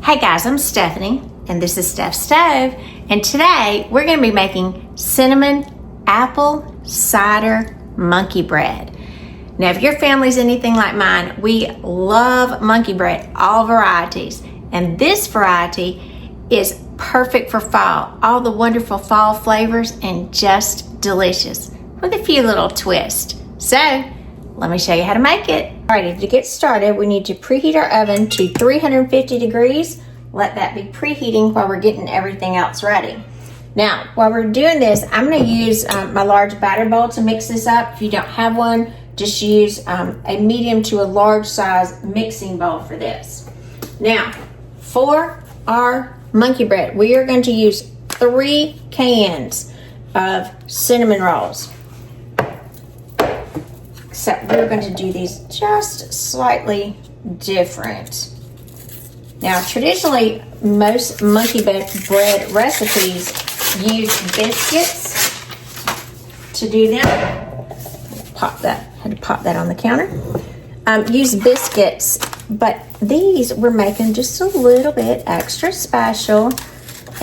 Hey guys, I'm Stephanie, and this is Steph Stove, and today we're going to be making cinnamon apple cider monkey bread. Now, if your family's anything like mine, we love monkey bread, all varieties, and this variety is perfect for fall. All the wonderful fall flavors and just delicious with a few little twists. So, let me show you how to make it. Alrighty, to get started, we need to preheat our oven to 350 degrees. Let that be preheating while we're getting everything else ready. Now, while we're doing this, I'm going to use my large batter bowl to mix this up. If you don't have one, just use a medium to a large size mixing bowl for this. Now, for our monkey bread, we are going to use 3 cans of cinnamon rolls. Except we're going to do these just slightly different. Now, traditionally, most monkey bread recipes use biscuits to do them. Had to pop that on the counter. Use biscuits, but these we're making just a little bit extra special,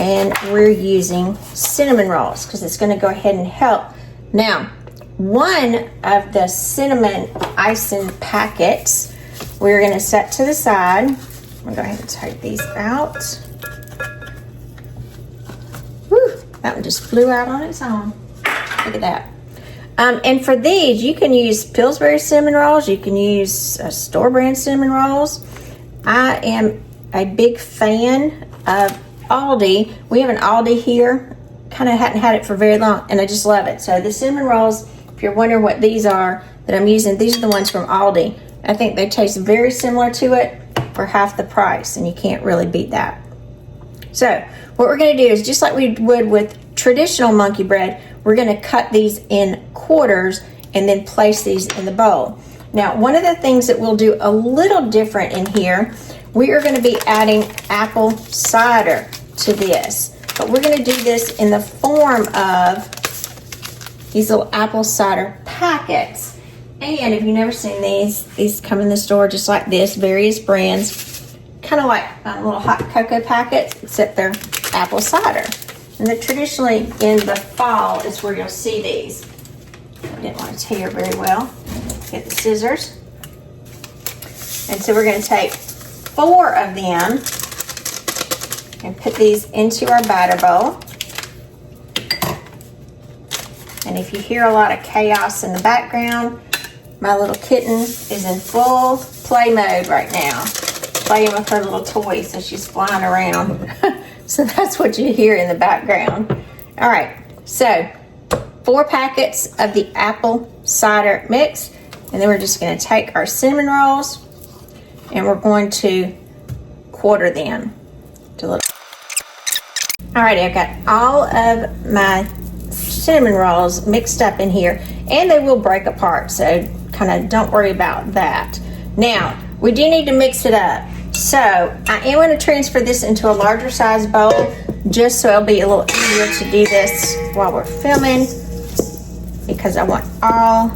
and we're using cinnamon rolls because it's going to go ahead and help. Now, one of the cinnamon icing packets we're going to set to the side. I'm going to go ahead and take these out. Whew, that one just flew out on its own. Look at that. And for these, you can use Pillsbury cinnamon rolls. You can use store brand cinnamon rolls. I am a big fan of Aldi. We have an Aldi here. Kind of hadn't had it for very long, and I just love it. So the cinnamon rolls, if you're wondering what these are that I'm using, these are the ones from Aldi. I think they taste very similar to it for half the price, and you can't really beat that. So what we're going to do is, just like we would with traditional monkey bread, we're going to cut these in quarters and then place these in the bowl. Now, one of the things that we'll do a little different in here, we are going to be adding apple cider to this. But we're going to do this in the form of these little apple cider packets. And if you've never seen these come in the store just like this, various brands, kind of like little hot cocoa packets, except they're apple cider. And they're traditionally in the fall is where you'll see these. I didn't want to tear very well. Get the scissors. And so we're going to take 4 of them and put these into our batter bowl. And if you hear a lot of chaos in the background, my little kitten is in full play mode right now, playing with her little toy, so she's flying around. So that's what you hear in the background. All right, so 4 packets of the apple cider mix, and then we're just going to take our cinnamon rolls and we're going to quarter them to little. All right, I've got all of my cinnamon rolls mixed up in here, and they will break apart, so kind of don't worry about that. Now, we do need to mix it up. So I am going to transfer this into a larger size bowl just so it'll be a little easier to do this while we're filming, because I want all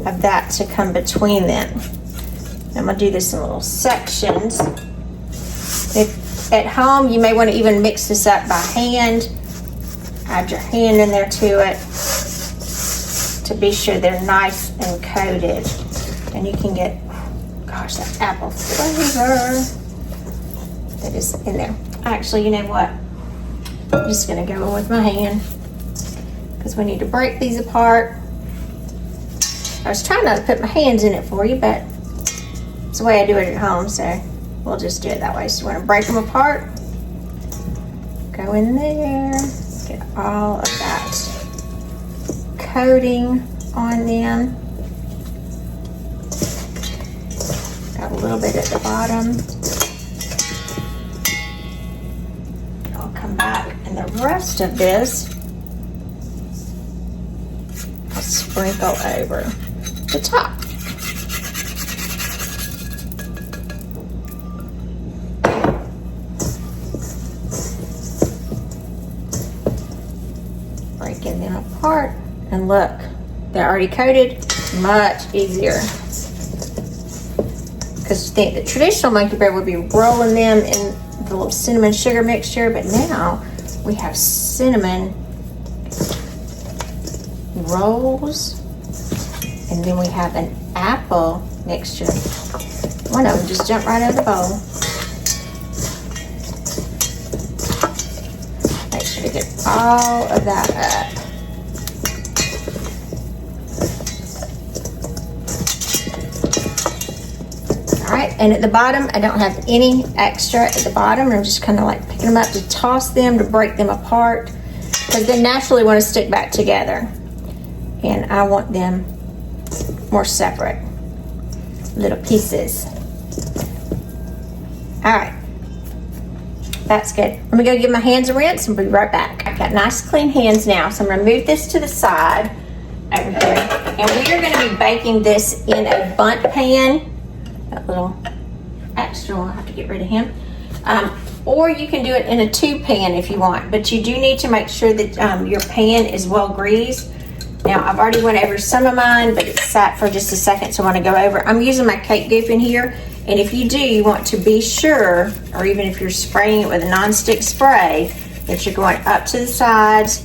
of that to come between them. I'm going to do this in little sections. If at home, you may want to even mix this up by hand. Add your hand in there to it to be sure they're nice and coated. And you can get, gosh, that apple flavor that is in there. Actually, you know what? I'm just going to go in with my hand because we need to break these apart. I was trying not to put my hands in it for you, but it's the way I do it at home, so we'll just do it that way. So you want to break them apart. Go in there. Get all of that coating on them. Got a little bit at the bottom. I'll come back, and the rest of this I'll sprinkle over the top. Breaking them apart, and look, they're already coated. Much easier. because the traditional monkey bread would be rolling them in the little cinnamon sugar mixture, but now we have cinnamon rolls, and then we have an apple mixture. One of them just jumped right out of the bowl. Make sure to get all of that up. All right, and at the bottom, I don't have any extra at the bottom. I'm just kind of like picking them up to toss them, to break them apart, because they naturally want to stick back together. And I want them more separate, little pieces. All right, that's good. I'm gonna go give my hands a rinse and be right back. I've got nice clean hands now, so I'm gonna move this to the side over here. And we are gonna be baking this in a bundt pan. That little extra one, I'll have to get rid of him. Or you can do it in a tube pan if you want, but you do need to make sure that your pan is well greased. Now, I've already went over some of mine, but it sat for just a second, so I want to go over. I'm using my cake goop in here, and if you do, you want to be sure, or even if you're spraying it with a nonstick spray, that you're going up to the sides,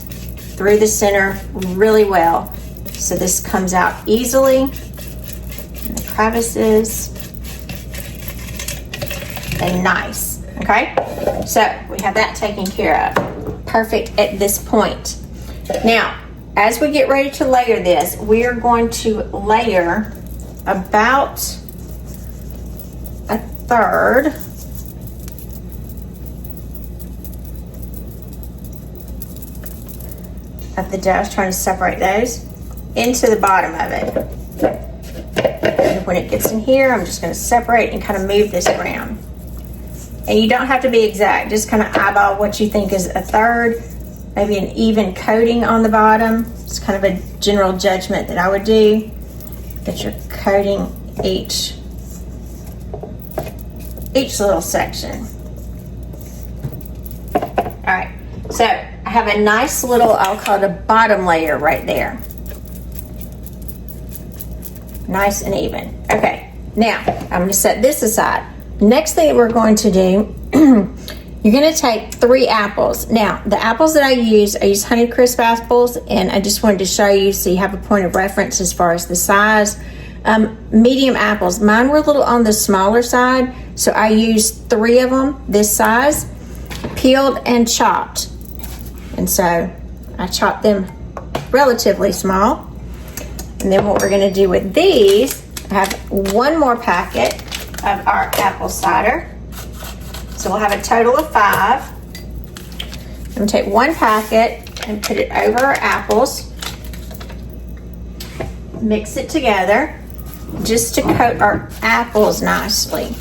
through the center really well, so this comes out easily, and the crevices, and nice, okay? So, we have that taken care of. Perfect at this point. Now, as we get ready to layer this, we are going to layer about a third of the dough. I was trying to separate those into the bottom of it. And when it gets in here, I'm just going to separate and kind of move this around. And you don't have to be exact, just kind of eyeball what you think is a third. Maybe an even coating on the bottom. It's kind of a general judgment that I would do, that you're coating each little section. All right, so I have a nice little, I'll call it a bottom layer right there. Nice and even. Okay, now I'm going to set this aside. Next thing that we're going to do, you're going to take 3 apples. Now, the apples that I use Honeycrisp apples, and I just wanted to show you so you have a point of reference as far as the size. Medium apples. Mine were a little on the smaller side, so I used 3 of them this size, peeled and chopped. And so I chopped them relatively small. And then what we're going to do with these, I have 1 more packet of our apple cider. So we'll have a total of 5. I'm going to take 1 packet and put it over our apples. Mix it together just to coat our apples nicely.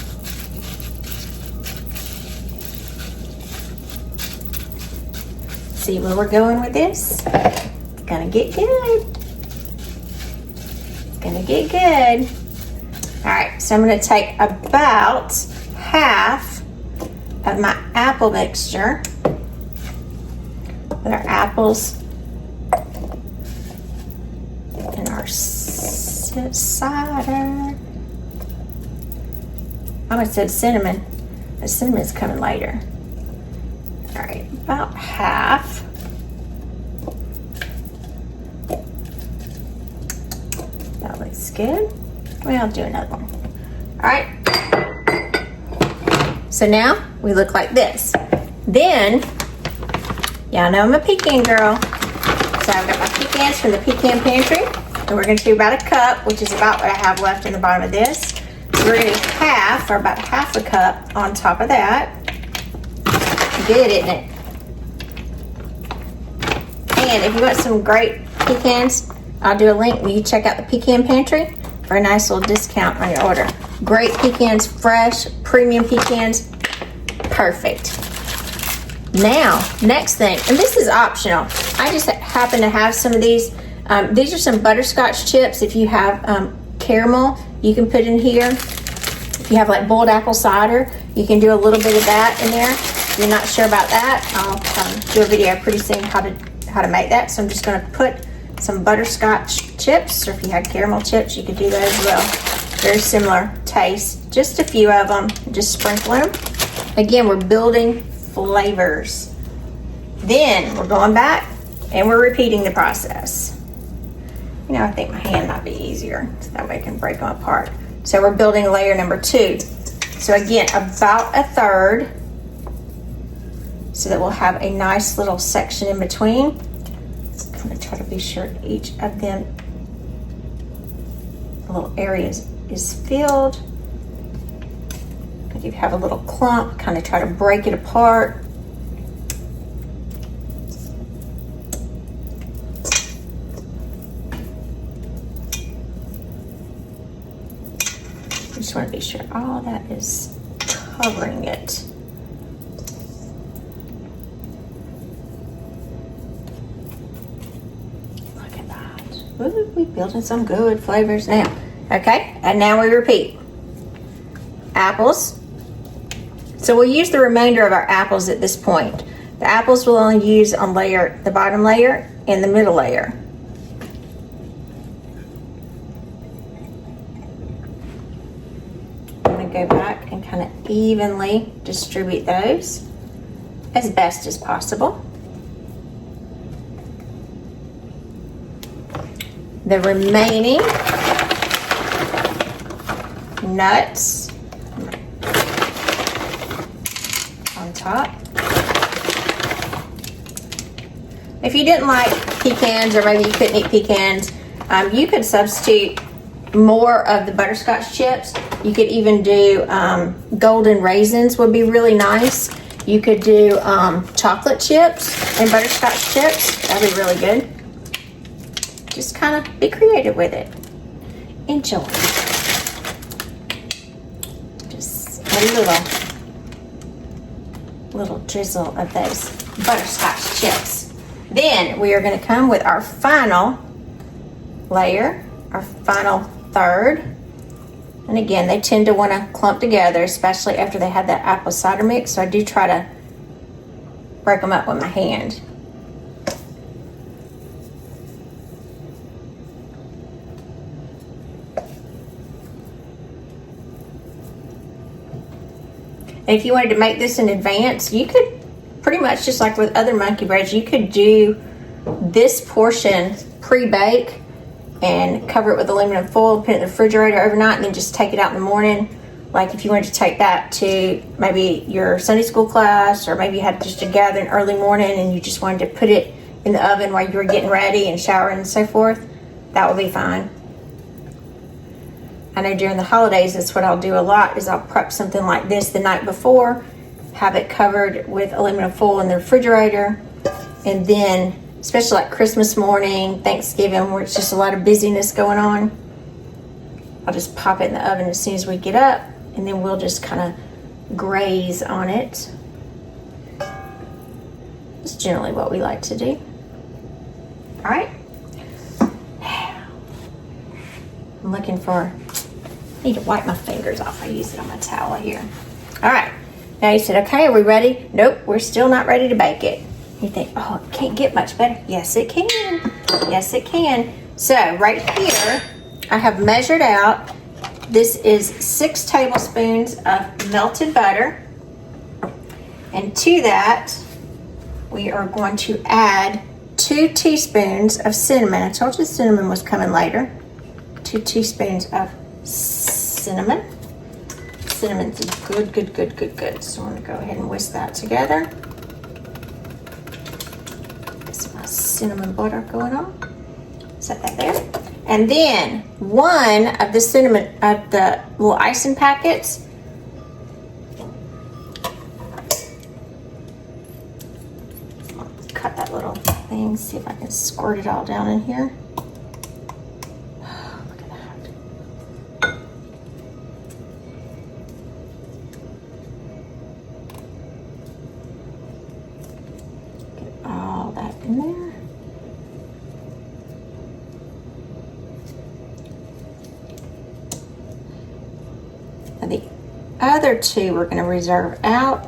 See where we're going with this? It's going to get good. It's going to get good. All right, so I'm going to take about half of my apple mixture with our apples and our cider. I almost said cinnamon. The cinnamon's coming later. All right, about half. That looks good. Well, I'll do another one. All right. So now we look like this. Then, y'all know I'm a pecan girl. So I've got my pecans from the pecan pantry. And we're going to do about a cup, which is about what I have left in the bottom of this. So we're going to do half, or about half a cup on top of that. Good, isn't it? And if you want some great pecans, I'll do a link when you check out the pecan pantry for a nice little discount on your order. Great pecans, fresh, premium pecans, perfect. Now, next thing, and this is optional. I just happen to have some of these. These are some butterscotch chips. If you have caramel, you can put in here. If you have like boiled apple cider, you can do a little bit of that in there. If you're not sure about that, I'll do a video pretty soon how to make that. So I'm just going to put some butterscotch chips, or if you had caramel chips, you could do those as well. Very similar taste. Just a few of them, just sprinkling them. Again, we're building flavors. Then we're going back and we're repeating the process. You know, I think my hand might be easier, so that way I can break them apart. So we're building layer number 2. So again, about a third, so that we'll have a nice little section in between. I'm gonna try to be sure each of them little areas is filled. If you have a little clump, kind of try to break it apart. I just want to be sure all that is covering it. Look at that. Ooh, we're building some good flavors now. Okay, and now we repeat. Apples. So we'll use the remainder of our apples at this point. The apples we'll only use on the bottom layer and the middle layer. I'm gonna go back and kind of evenly distribute those as best as possible. The remaining nuts on top. If you didn't like pecans, or maybe you couldn't eat pecans, you could substitute more of the butterscotch chips. You could even do golden raisins would be really nice. You could do chocolate chips and butterscotch chips. That'd be really good. Just kind of be creative with it. Enjoy. Just a little drizzle of those butterscotch chips. Then we are going to come with our final layer, our final third. And again, they tend to want to clump together, especially after they have that apple cider mix. So I do try to break them up with my hand. And if you wanted to make this in advance, you could pretty much, just like with other monkey breads, you could do this portion pre-bake and cover it with aluminum foil, put it in the refrigerator overnight, and then just take it out in the morning. Like if you wanted to take that to maybe your Sunday school class, or maybe you had just a gathering early morning and you just wanted to put it in the oven while you were getting ready and showering and so forth, that would be fine. I know during the holidays, that's what I'll do a lot, is I'll prep something like this the night before, have it covered with aluminum foil in the refrigerator, and then, especially like Christmas morning, Thanksgiving, where it's just a lot of busyness going on, I'll just pop it in the oven as soon as we get up, and then we'll just kind of graze on it. It's generally what we like to do. All right. I'm looking for, I need to wipe my fingers off. I use it on my towel here. All right. Now you said, okay, are we ready? Nope, we're still not ready to bake it. You think, oh, it can't get much better. Yes, it can. Yes, it can. So right here, I have measured out, this is 6 tablespoons of melted butter. And to that, we are going to add 2 teaspoons of cinnamon. I told you cinnamon was coming later. 2 teaspoons of cinnamon. Cinnamon's good, good, good, good, good. So I'm gonna go ahead and whisk that together. Get some nice cinnamon butter going on. Set that there. And then 1 of the cinnamon, of the little icing packets. Cut that little thing, see if I can squirt it all down in here. In there. Now the other 2 we're going to reserve out.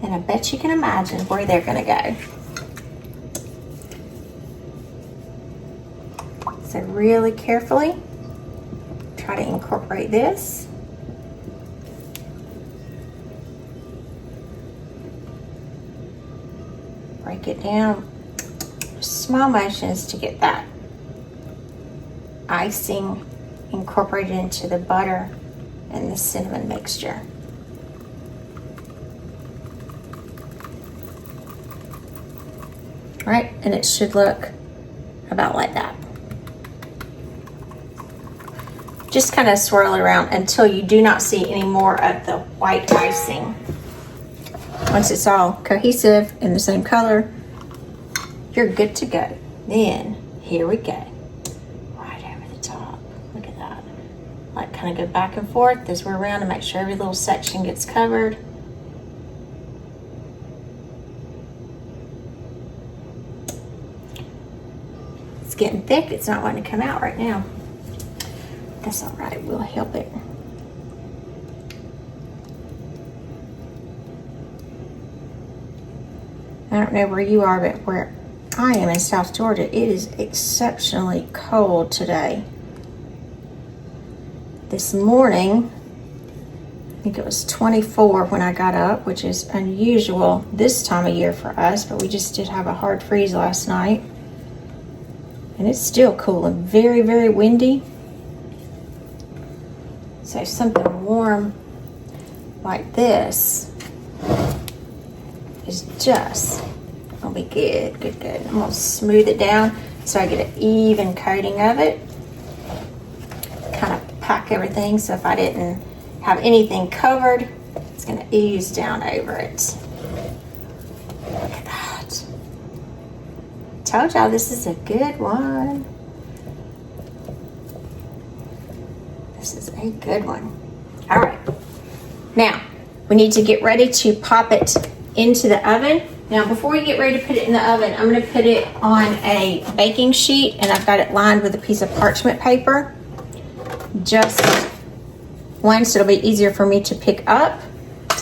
And I bet you can imagine where they're going to go. So really carefully, try to incorporate this. Break it down. Small motions to get that icing incorporated into the butter and the cinnamon mixture. All right, and it should look about like that. Just kind of swirl it around until you do not see any more of the white icing. Once it's all cohesive in the same color, you're good to go. Then, here we go. Right over the top. Look at that. Like kind of go back and forth as we're around to make sure every little section gets covered. It's getting thick. It's not wanting to come out right now. That's all right. We'll help it. I don't know where you are, but where I am in South Georgia, it is exceptionally cold today. This morning, I think it was 24 when I got up, which is unusual this time of year for us, but we just did have a hard freeze last night. And it's still cool and very, very windy. So something warm like this is just gonna be good, good, good. I'm gonna smooth it down so I get an even coating of it. Kind of pack everything so if I didn't have anything covered, it's gonna ease down over it. Look at that. Told y'all this is a good one. This is a good one. All right. Now, we need to get ready to pop it into the oven. Now, before we get ready to put it in the oven, I'm going to put it on a baking sheet, and I've got it lined with a piece of parchment paper. Just one, so it'll be easier for me to pick up,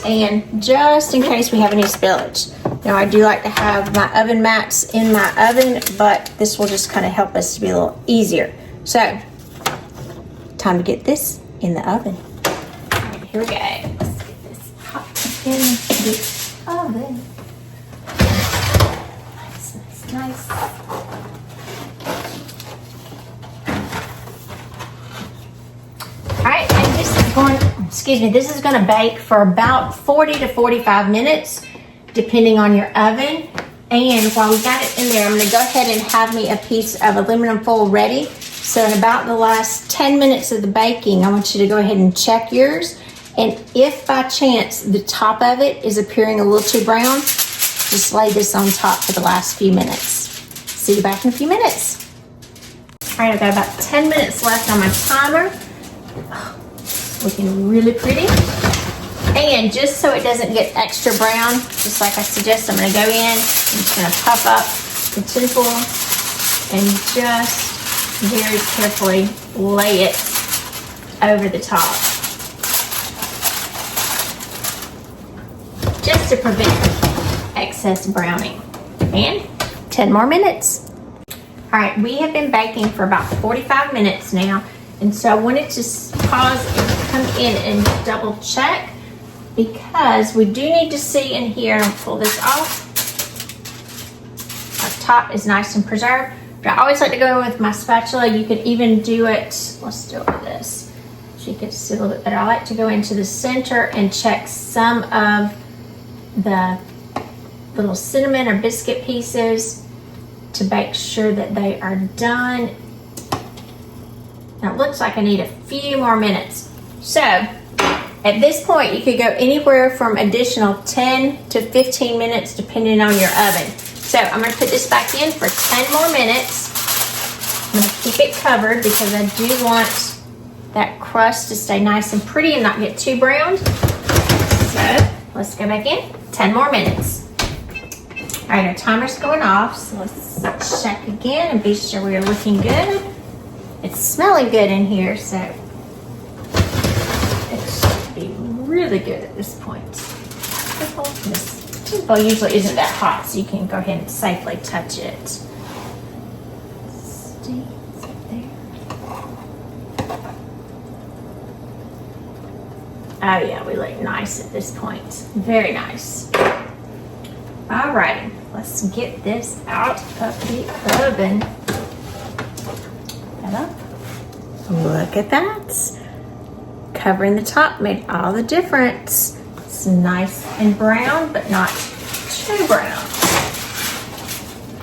and just in case we have any spillage. Now, I do like to have my oven mats in my oven, but this will just kind of help us to be a little easier. So, time to get this in the oven. All right, here we go. Let's get this popped in the oven. Nice, nice, nice. All right, and this is this is going to bake for about 40 to 45 minutes, depending on your oven. And while we got it in there, I'm going to go ahead and have me a piece of aluminum foil ready. So in about the last 10 minutes of the baking, I want you to go ahead and check yours. And if by chance the top of it is appearing a little too brown, just lay this on top for the last few minutes. See you back in a few minutes. All right, I've got about 10 minutes left on my timer. Oh, looking really pretty. And just so it doesn't get extra brown, just like I suggest, I'm gonna go in, I'm just gonna puff up the tin foil and just very carefully lay it over the top, just to prevent excess browning. And 10 more minutes. All right, we have been baking for about 45 minutes now, and so I wanted to pause and come in and double check, because we do need to see in here. I'll pull this off. Our top is nice and preserved. I always like to go in with my spatula. You could even do it, let's do it with this, so you can see a little bit better. I like to go into the center and check some of the little cinnamon or biscuit pieces to make sure that they are done. Now it looks like I need a few more minutes. So at this point, you could go anywhere from additional 10 to 15 minutes depending on your oven. So I'm going to put this back in for 10 more minutes. I'm going to keep it covered because I do want that crust to stay nice and pretty and not get too browned. So let's go back in, 10 more minutes. All right, our timer's going off, so let's check again and be sure we are looking good. It's smelling good in here, so it should be really good at this point. This tin foil usually isn't that hot, so you can go ahead and safely touch it. See, it's up there. Oh yeah, we look nice at this point. Very nice. Alrighty, let's get this out of the oven. That up. Look at that. Covering the top made all the difference. It's nice and brown, but not too brown.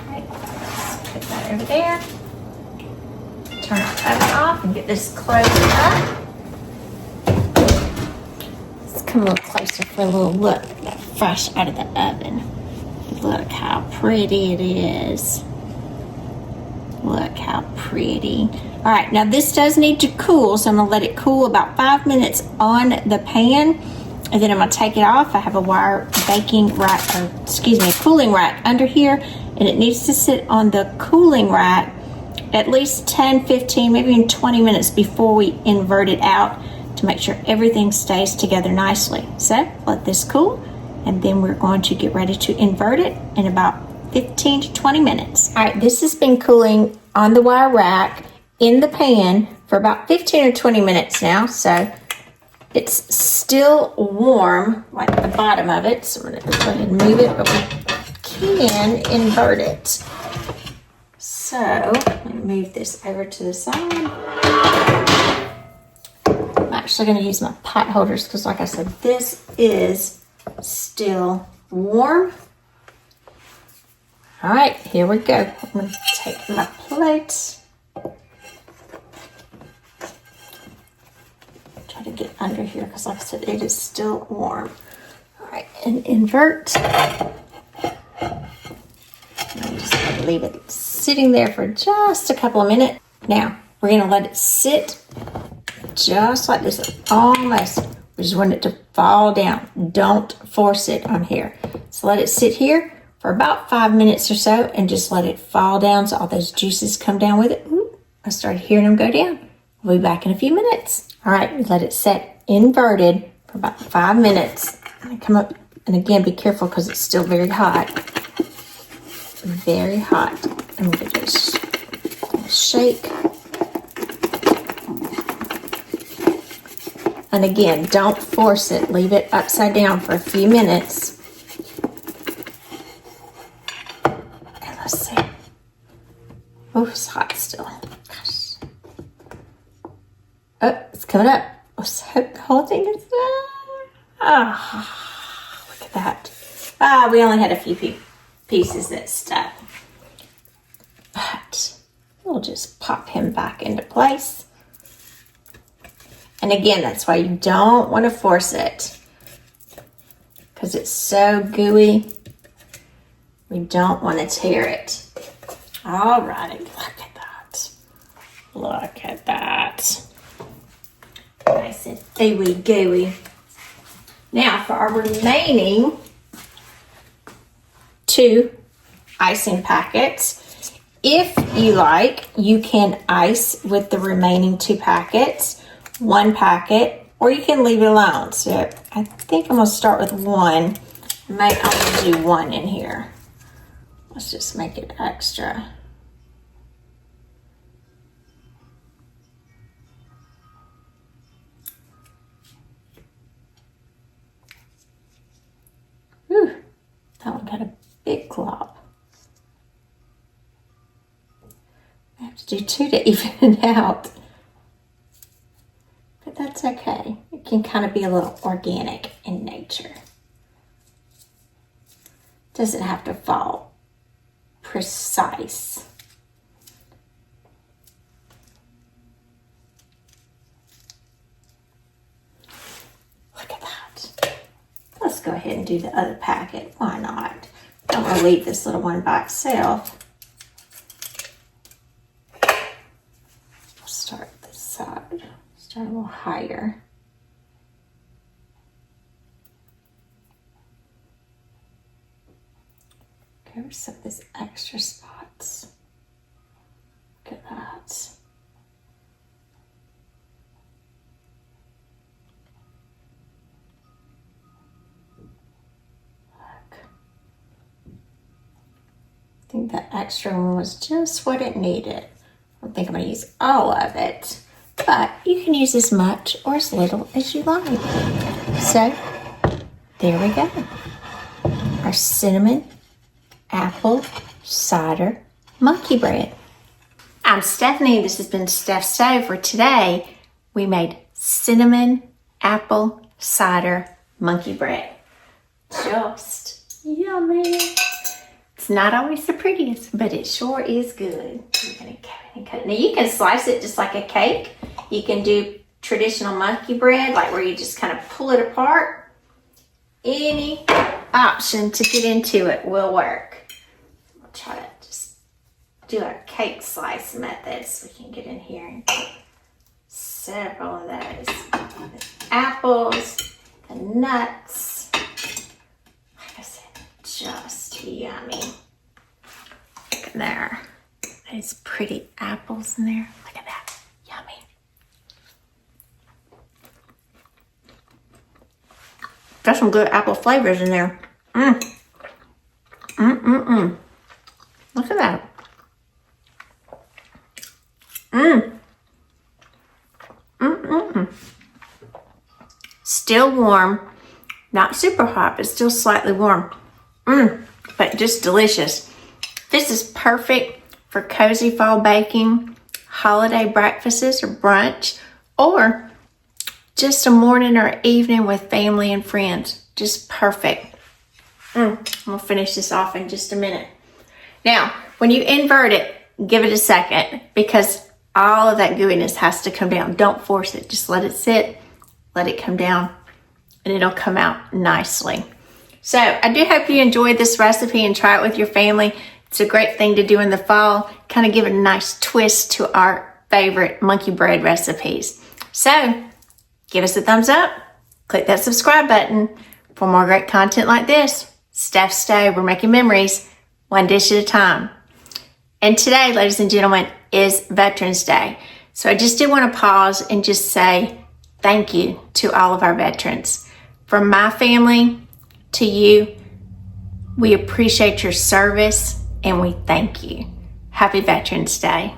Okay, let's put that over there. Turn our oven off and get this closed up. Let's come a little closer for a little look fresh out of the oven. Look how pretty it is. Look how pretty. All right, now this does need to cool, so I'm gonna let it cool about 5 minutes on the pan, and then I'm gonna take it off. I have a wire baking rack, or excuse me, a cooling rack under here, and it needs to sit on the cooling rack at least 10, 15, maybe even 20 minutes before we invert it out to make sure everything stays together nicely. So let this cool, and then we're going to get ready to invert it in about 15 to 20 minutes. All right, this has been cooling on the wire rack in the pan for about 15 or 20 minutes now, so it's still warm, like the bottom of it. So I'm gonna go ahead and move it, but we can invert it. So let me move this over to the side. I'm actually gonna use my pot holders because, like I said, this is still warm. All right, here we go. I'm gonna take my plate. Try to get under here because, like I said, it is still warm. All right, and invert. I'm just gonna leave it sitting there for just a couple of minutes. Now, we're gonna let it sit just like this, almost. We just want it to fall down. Don't force it on here. So let it sit here for about 5 minutes or so and just let it fall down so all those juices come down with it. Ooh, I started hearing them go down. We'll be back in a few minutes. All right, let it set inverted for about 5 minutes. And come up, and again, be careful because it's still very hot. Very hot. I'm gonna just shake. And again, don't force it. Leave it upside down for a few minutes. And let's see. Oh, it's hot still. Gosh. Oh, it's coming up. Oh, so the whole thing is look at that. We only had a few pieces that stuck. But we'll just pop him back into place. And again, that's why you don't want to force it, because it's so gooey. We don't want to tear it. All right, look at that. Look at that. Nice and ooey gooey. Now for our remaining 2 icing packets. If you like, you can ice with the remaining 2 packets. 1 packet, or you can leave it alone. So I think I'm gonna start with 1. I'm gonna do 1 in here. Let's just make it extra. Whew, that one got a big glob. I have to do 2 to even it out. But that's okay. It can kind of be a little organic in nature. Doesn't have to fall precise. Look at that. Let's go ahead and do the other packet. Why not? Don't want to leave this little one by itself. We'll start this side. Start a little higher. Cover some of these extra spots. Look at that. Look. I think that extra one was just what it needed. I don't think I'm going to use all of it. but you can use as much or as little as you like. So there we go. Our cinnamon apple cider monkey bread. I'm Stephanie. This has been Steph's Stove. For today, we made cinnamon apple cider monkey bread. Just yummy. It's not always the prettiest, but it sure is good. You're gonna cut it and cut it. Now you can slice it just like a cake. You can do traditional monkey bread, like where you just kind of pull it apart. Any option to get into it will work. I'll try to just do a cake slice method so we can get in here and get several of those. The apples, the nuts. Like I said, just yummy. Look at there. Those pretty apples in there. Look at that. Yummy. Got some good apple flavors in there. Look at that. Still warm. Not super hot, but still slightly warm. But just delicious. This is perfect for cozy fall baking, holiday breakfasts or brunch, or just a morning or evening with family and friends. Just perfect. I'm gonna finish this off in just a minute. Now, when you invert it, give it a second because all of that gooiness has to come down. Don't force it. Just let it sit, let it come down, and it'll come out nicely. So I do hope you enjoyed this recipe and try it with your family. It's a great thing to do in the fall. Kind of give it a nice twist to our favorite monkey bread recipes. So give us a thumbs up. Click that subscribe button for more great content like this. Steph's Stove, we're making memories one dish at a time. And today, ladies and gentlemen, is Veterans Day. So I just did want to pause and just say thank you to all of our veterans. From my family to you, we appreciate your service and we thank you. Happy Veterans Day.